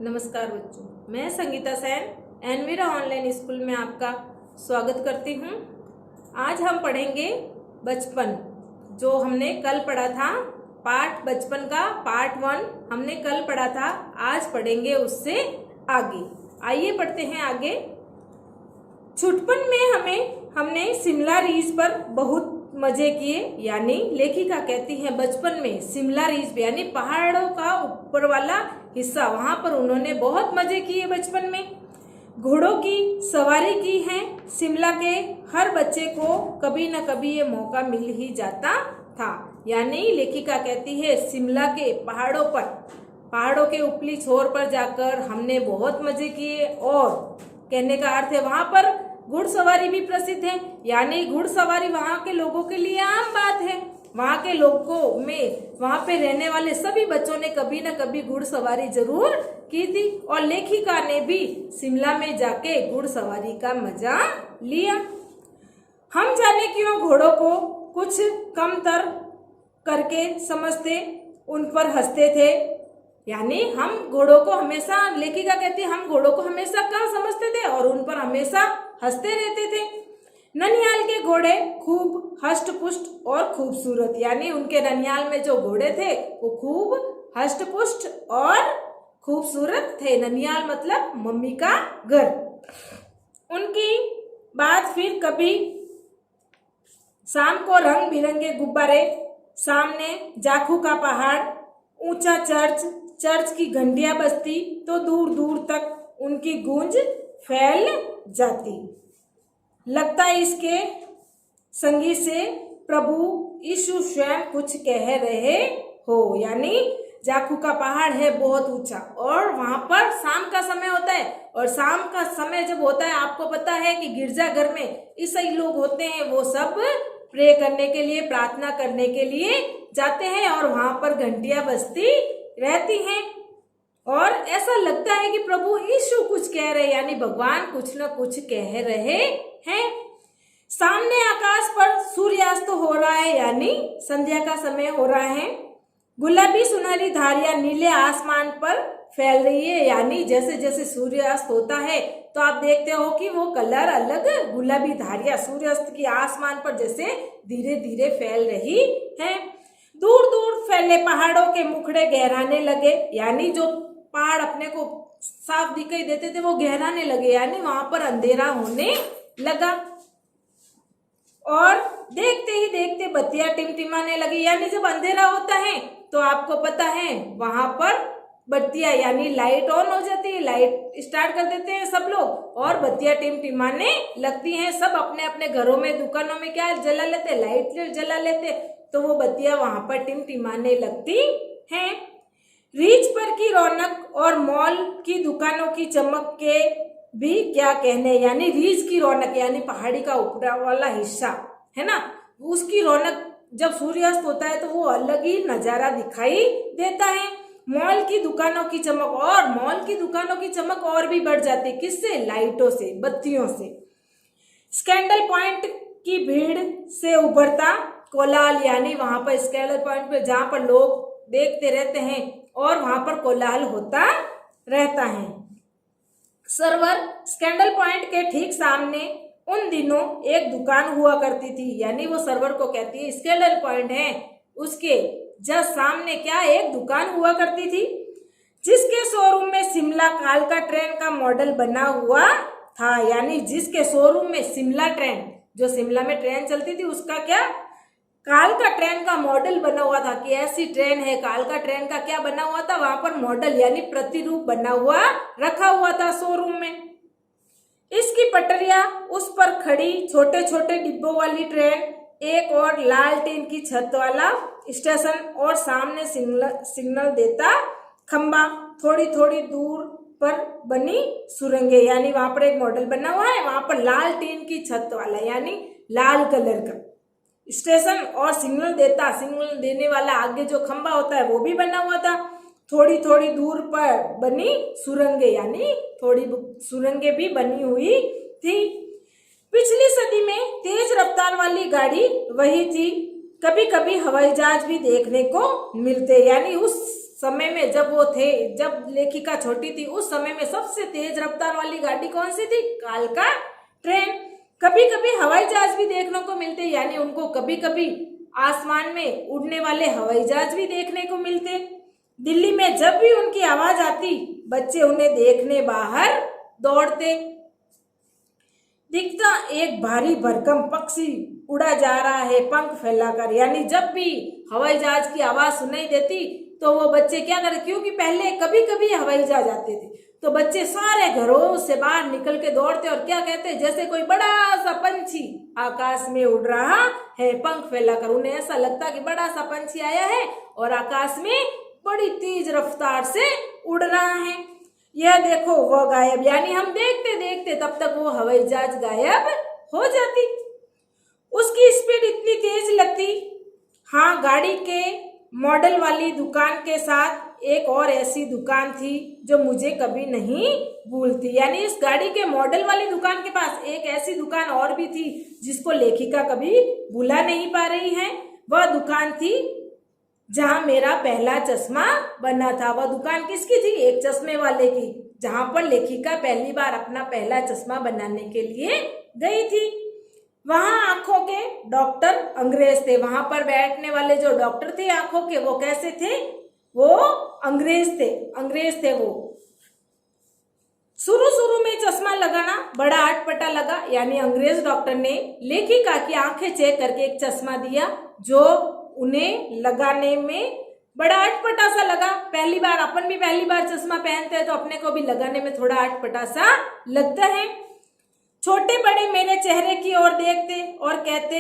नमस्कार बच्चों, मैं Sangeeta San Envira online school में आपका स्वागत करती हूँ। आज हम पढ़ेंगे बचपन, जो हमने कल पढ़ा था। पाठ बचपन का पार्ट 1 हमने कल पढ़ा था। आज पढ़ेंगे उससे आगे। आइए पढ़ते हैं आगे। छुटपन में हमने शिमला रिज पर बहुत मजे किए। यानी लेखिका कहती है बचपन में शिमला रिज यानी पहाड़ों का ऊपर वाला हिस्सा, वहां पर उन्होंने बहुत मजे किए बचपन में। घोड़ों की सवारी की है। शिमला के हर बच्चे को कभी न कभी ये मौका मिल ही जाता था। यानी लेखिका कहती है शिमला के पहाड़ों के ऊपरी छोर पर जाकर हमने बहुत मजे किए। और कहने का अर्थ है वहां पर घुड़सवारी भी प्रसिद्ध है। यानी घुड़सवारी वहां के लोगों के लिए आम बात है। वहां के लोगों में, वहां पे रहने वाले सभी बच्चों ने कभी न कभी घुड़सवारी जरूर की थी। और लेखिका ने भी शिमला में जाके घुड़सवारी का मजा लिया। हम जाने क्यों घोड़ों को कुछ कमतर करके समझते, उन पर हंसते थे। यानी हम घोड़ों को हमेशा, लेखिका कहती है हम घोड़ों को हमेशा कम समझते थे और उन पर हमेशा हंसते रहते थे। ननिहाल के घोड़े खूब हष्ट पुष्ट और खूबसूरत, यानी उनके ननिहाल में जो घोड़े थे वो खूब हष्ट पुष्ट और खूबसूरत थे। ननिहाल मतलब मम्मी का घर। उनकी बात फिर कभी शाम को रंग बिरंगे गुब्बारे, सामने जाखू का पहाड़, ऊंचा चर्च की घंटियां बजती तो दूर दूर तक उनकी गूंज फैल जाती। लगता इसके संगीत से प्रभु यीशु स्वयं कुछ कह रहे हो। यानी जाखू का पहाड़ है बहुत ऊंचा और वहां पर शाम का समय होता है। और शाम का समय जब होता है, आपको पता है कि गिरजाघर में ईसाई लोग होते हैं, वो सब प्रे करने के लिए, प्रार्थना करने के लिए जाते हैं और वहां पर घंटियां बजती रहती हैं। और ऐसा लगता है कि प्रभु यीशु कुछ कह रहे, यानी भगवान कुछ न कुछ कह रहे हैं। सामने आकाश पर सूर्यास्त हो रहा है, यानी संध्या का समय हो रहा है। गुलाबी सुनहरी धारियां नीले आसमान पर फैल रही है। यानी जैसे जैसे सूर्यास्त होता है तो आप देखते हो कि वो कलर अलग, गुलाबी धारियां सूर्यास्त की आसमान पर जैसे धीरे धीरे फैल रही है। दूर दूर फैले पहाड़ों के मुखड़े गहराने लगे। यानी जो पहाड़ अपने को साफ दिखाई देते थे वो गहराने लगे, यानी वहां पर अंधेरा होने लगा। और देखते ही देखते बत्तियां टिमटिमाने लगी। यानी जब अंधेरा होता है तो आपको पता है वहां पर बत्तियां, यानी लाइट ऑन हो जाती है, लाइट स्टार्ट कर देते हैं सब लोग और बत्तियां टिमटिमाने लगती हैं। सब अपने अपने घरों में, दुकानों में क्या जला लेते, लाइट जला लेते, तो वो बत्तियां वहां पर टिमटिमाने लगती हैं। रिज पर की रौनक और मॉल की दुकानों की चमक के भी क्या कहने। यानी रिज की रौनक, यानी पहाड़ी का ऊपर वाला हिस्सा है ना, उसकी रौनक जब सूर्यास्त होता है तो वो अलग ही नजारा दिखाई देता है। मॉल की दुकानों की चमक, और मॉल की दुकानों की चमक और भी बढ़ जाती है। किससे? लाइटों से, बत्तियों से। स्कैंडल पॉइंट की भीड़ से उभरता कोलाहल, यानी वहां पर स्कैंडल पॉइंट पे जहां पर लोग देखते रहते हैं और वहां पर कोलाहल होता रहता है। सर्वर स्कैंडल पॉइंट के ठीक सामने उन दिनों एक दुकान हुआ करती थी। यानी वो सर्वर को कहती है स्कैंडल पॉइंट है, उसके जस्ट सामने क्या एक दुकान हुआ करती थी, जिसके शोरूम में शिमला कालका ट्रेन का मॉडल बना हुआ था। यानी जिसके शोरूम में शिमला ट्रेन, जो शिमला में ट्रेन चलती थी, उसका क्या कालका ट्रेन का मॉडल बना हुआ था कि ऐसी ट्रेन है। कालका ट्रेन का क्या बना हुआ था वहां पर? मॉडल, यानी प्रतिरूप बना हुआ रखा हुआ था शोरूम में। इसकी पटरियां, उस पर खड़ी छोटे छोटे डिब्बों वाली ट्रेन, एक और लाल टीन की छत वाला स्टेशन और सामने सिग्नल देता खंबा, थोड़ी थोड़ी दूर पर बनी सुरंगें। यानी वहां पर एक मॉडल बना हुआ है, वहां पर लाल टीन की छत वाला, यानी लाल कलर का स्टेशन और सिग्नल देने वाला आगे जो खंबा होता है वो भी बना हुआ था। थोड़ी थोड़ी दूर पर बनी सुरंगें, यानी थोड़ी सुरंगें भी बनी हुई थी। पिछली सदी में तेज रफ्तार वाली गाड़ी वही थी। कभी कभी हवाई जहाज भी देखने को मिलते। यानी उस समय में जब वो थे, जब लेखिका छोटी थी, उस समय में सबसे तेज रफ्तार वाली गाड़ी कौन सी थी? कालका ट्रेन। कभी कभी हवाई जहाज भी देखने को मिलते, यानी उनको कभी कभी आसमान में उड़ने वाले हवाई जहाज भी देखने को मिलते। दिल्ली में जब भी उनकी आवाज आती, बच्चे उन्हें देखने बाहर दौड़ते। दिखता एक भारी भरकम पक्षी उड़ा जा रहा है पंख फैलाकर, यानी जब भी हवाई जहाज की आवाज सुनाई देती तो वो बच्चे क्या करते, क्योंकि पहले कभी कभी हवाई जहाज आते थे, तो बच्चे सारे घरों से बाहर निकल के दौड़ते और क्या कहते, जैसे कोई बड़ा सा पंछी आकाश में उड़ रहा है पंख फैलाकर। उन्हें ऐसा लगता कि बड़ा सा पंछी आया है और आकाश में बड़ी तेज रफ्तार से उड़ रहा है। यह देखो वो गायब, यानी हम देखते देखते तब तक वो हवाई जहाज गायब हो जाती। उसकी स्पीड इतनी तेज लगती। हाँ, गाड़ी के मॉडल वाली दुकान के साथ एक और ऐसी दुकान थी जो मुझे कभी नहीं भूलती, यानी इस गाड़ी के मॉडल वाली दुकान के पास एक ऐसी दुकान और भी थी जिसको लेखिका कभी भुला नहीं पा रही है। वह दुकान थी जहां मेरा पहला चश्मा बना था। वह दुकान किसकी थी? एक चश्मे वाले की, जहां पर लेखिका पहली बार अपना पहला चश्मा बनाने के लिए गई थी। वहां आंखों के डॉक्टर अंग्रेज थे। वहां पर बैठने वाले जो डॉक्टर थे आंखों के, वो कैसे थे? वो अंग्रेज थे वो। शुरू में चश्मा लगाना बड़ा अटपटा लगा, यानी अंग्रेज डॉक्टर ने लेखिका की आंखें चेक करके एक चश्मा दिया जो उन्हें लगाने में बड़ा अटपटा सा लगा। पहली बार, अपन भी पहली बार चश्मा पहनते हैं तो अपने को भी लगाने में थोड़ा अटपटा सा लगता है। छोटे बड़े मेरे चेहरे की ओर देखते और कहते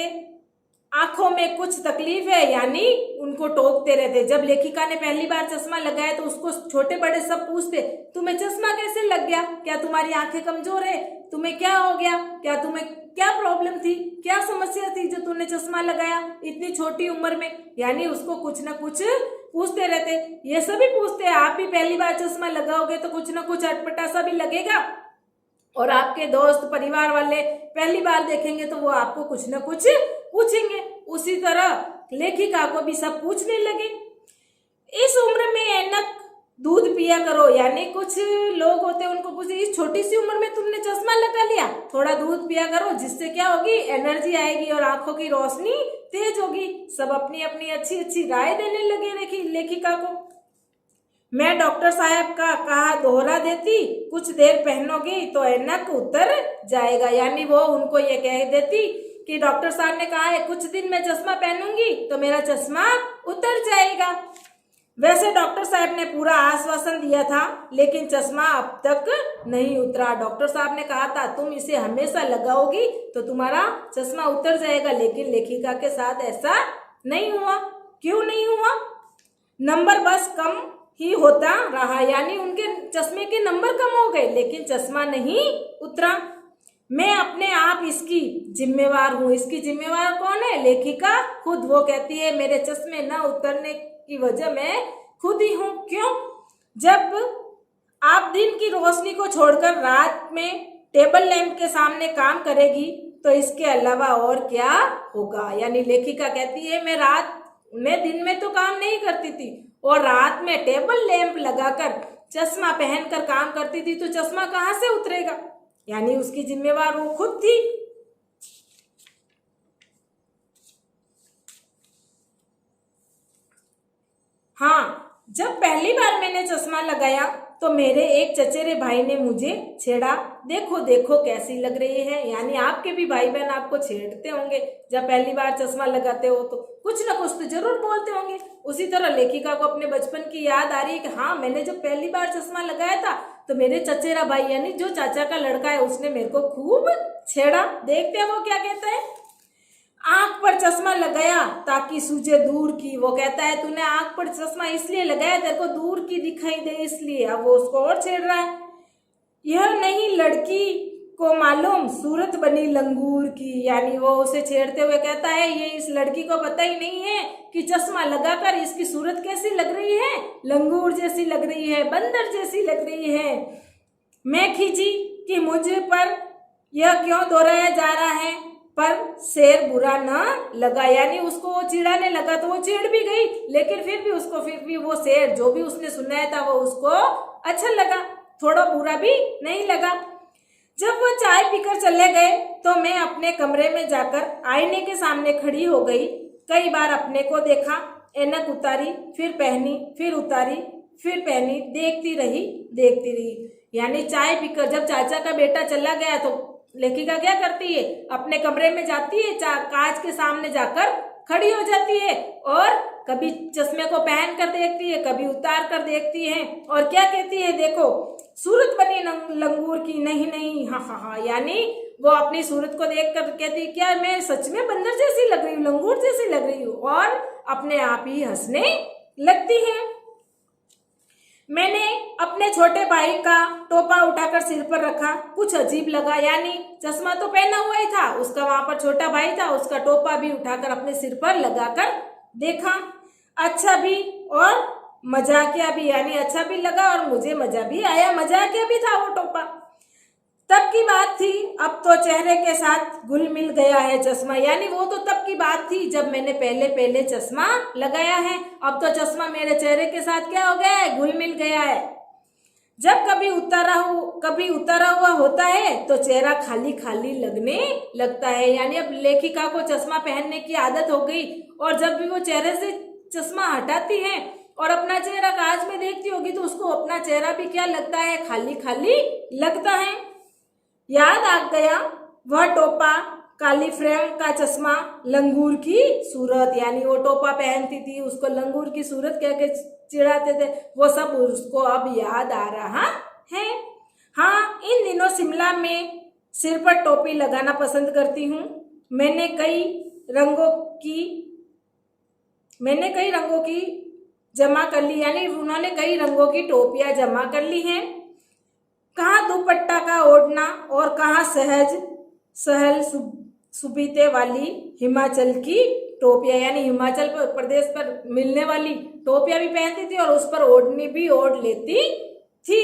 आंखों में कुछ तकलीफ है, यानी उनको टोकते रहते। जब लेखिका ने पहली बार चश्मा लगाया तो उसको छोटे बड़े सब पूछते, तुम्हें चश्मा कैसे लग गया? क्या तुम्हारी आंखें कमजोर है? तुम्हें क्या हो गया? क्या तुम्हें क्या प्रॉब्लम थी? क्या समस्या थी जो तूने चश्मा लगाया इतनी छोटी उम्र में? यानी उसको कुछ ना कुछ पूछते रहते। ये सभी पूछते हैं, आप भी पहली बार चश्मा लगाओगे तो कुछ ना कुछ अटपटा सा भी लगेगा, और आपके दोस्त परिवार वाले पहली बार देखेंगे तो वो आपको कुछ ना कुछ पूछेंगे। उसी तरह लेखिका को भी सब पूछने लगे। इस उम्र में ऐनक दूध पिया करो, यानी कुछ लोग होते हैं उनको पूछे, इस छोटी सी उम्र में तुमने चश्मा लगा लिया, थोड़ा दूध पिया करो, जिससे क्या होगी, एनर्जी आएगी और आंखों की रोशनी तेज होगी। सब अपनी अपनी अच्छी अच्छी राय देने लगे लेखिका को। मैं डॉक्टर साहब का कहा दोहरा देती, कुछ देर पहनोगी तो ऐनक उतर जाएगा, यानी वो उनको ये कह देती कि डॉक्टर साहब ने कहा है कुछ दिन मैं चश्मा पहनूंगी तो मेरा चश्मा उतर जाएगा। वैसे डॉक्टर साहब ने पूरा आश्वासन दिया था, लेकिन चश्मा अब तक नहीं उतरा। डॉक्टर साहब ने कहा था तुम इसे हमेशा लगाओगी तो तुम्हारा चश्मा उतर जाएगा, लेकिन लेखिका के साथ ऐसा नहीं हुआ। क्यों नहीं हुआ? नंबर बस कम ही होता रहा, यानी उनके चश्मे के नंबर कम हो गए, लेकिन चश्मा नहीं उतरा। मैं अपने आप इसकी जिम्मेवार हूँ। इसकी जिम्मेवार कौन है? लेखिका खुद। वो कहती है मेरे चश्मे न उतरने की वजह मैं खुद ही हूँ। क्यों? जब आप दिन की रोशनी को छोड़कर रात में टेबल लैंप के सामने काम करेगी तो इसके अलावा और क्या होगा? यानी लेखिका कहती है मैं दिन में तो काम नहीं करती थी और रात में टेबल लैंप लगाकर चश्मा पहनकर काम करती थी, तो चश्मा कहाँ से उतरेगा? यानी उसकी जिम्मेवार वो खुद थी। हाँ, जब पहली बार मैंने चश्मा लगाया तो मेरे एक चचेरे भाई ने मुझे छेड़ा, देखो देखो कैसी लग रही है। यानी आपके भी भाई बहन आपको छेड़ते होंगे जब पहली बार चश्मा लगाते हो, तो कुछ ना कुछ तो जरूर बोलते होंगे। उसी तरह लेखिका को अपने बचपन की याद आ रही है कि हाँ, मैंने जब पहली बार चश्मा लगाया था तो मेरे चचेरा भाई यानी जो चाचा का लड़का है उसने मेरे को खूब छेड़ा। देखते हैं वो क्या कहता है। आंख पर चश्मा लगाया ताकि सूझे दूर की। वो कहता है तूने आंख पर चश्मा इसलिए लगाया तेरे को दूर की दिखाई दे इसलिए। अब वो उसको और छेड़ रहा है। यह नहीं लड़की को मालूम सूरत बनी लंगूर की। यानी वो उसे छेड़ते हुए कहता है ये इस लड़की को पता ही नहीं है कि चश्मा लगाकर इसकी सूरत कैसी लग रही है, लंगूर जैसी लग रही है, बंदर जैसी लग रही है। मैं खींची कि मुझे पर यह क्यों दोहराया जा रहा है। पर शेर बुरा न लगा, यानी उसको वो चिढ़ाने लगा तो वो चिढ़ भी गई, लेकिन फिर भी वो शेर जो भी उसने सुनाया था वो उसको अच्छा लगा, थोड़ा बुरा भी नहीं लगा। जब वो चाय पीकर चले गए तो मैं अपने कमरे में जाकर आईने के सामने खड़ी हो गई। कई बार अपने को देखा, ऐनक उतारी, फिर पहनी, फिर उतारी, फिर पहनी, देखती रही। यानी चाय पीकर जब चाचा का बेटा चला गया तो लेखिका क्या करती है, अपने कमरे में जाती है, कांच के सामने जाकर खड़ी हो जाती है और कभी चश्मे को पहन कर देखती है, कभी उतार कर देखती है और क्या कहती है, देखो सूरत बनी लंगूर की, नहीं, हाँ, यानी वो अपनी सूरत को देख कर कहती है, क्या मैं सच में बंदर जैसी लग रही हूँ, लंगूर जैसी लग रही हूँ, और अपने आप ही हंसने लगती है। मैंने अपने छोटे भाई का टोपा उठाकर सिर पर रखा, कुछ अजीब लगा, यानी चश्मा तो पहना हुआ ही था, उसका वहां पर छोटा भाई था, उसका टोपा भी उठाकर अपने सिर पर लगाकर देखा। अच्छा भी और मजाकिया भी, यानी अच्छा भी लगा और मुझे मजा भी आया, मजाकिया भी था वो टोपा। तब की बात थी, अब तो चेहरे के साथ घुल मिल गया है चश्मा, यानी वो तो तब की बात थी जब मैंने पहले चश्मा लगाया है, अब तो चश्मा मेरे चेहरे के साथ क्या हो गया है, घुल मिल गया है। जब कभी उतारा हुआ होता है तो चेहरा खाली खाली लगने लगता है, यानी अब लेखिका को चश्मा पहनने की आदत हो गई और जब भी वो चेहरे से चश्मा हटाती है और अपना चेहरा कांच में देखती होगी तो उसको अपना चेहरा भी क्या लगता है, खाली खाली लगता है। याद आ गया वह टोपा, काली फ्रेम का चश्मा, लंगूर की सूरत, यानी वो टोपा पहनती थी, उसको लंगूर की सूरत कह के चिढ़ाते थे, वो सब उसको अब याद आ रहा है। हाँ, इन दिनों शिमला में सिर पर टोपी लगाना पसंद करती हूँ। मैंने कई रंगों की जमा कर ली, यानी उन्होंने कई रंगों की टोपियां जमा कर ली हैं। कहाँ दुपट्टा का ओढ़ना और कहाँ सहल सुबीते वाली हिमाचल की टोपियां, यानी हिमाचल प्रदेश पर मिलने वाली टोपियां भी पहनती थी और उस पर ओढ़नी भी ओढ़ लेती थी।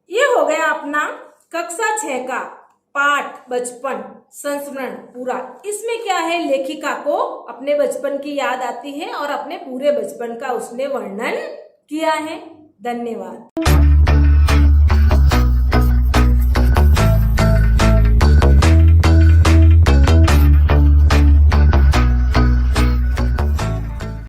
ये हो गया अपना कक्षा 6 का पाठ बचपन संस्मरण पूरा। इसमें क्या है, लेखिका को अपने बचपन की याद आती है और अपने पूरे बचपन का उसने वर्णन किया है। धन्यवाद।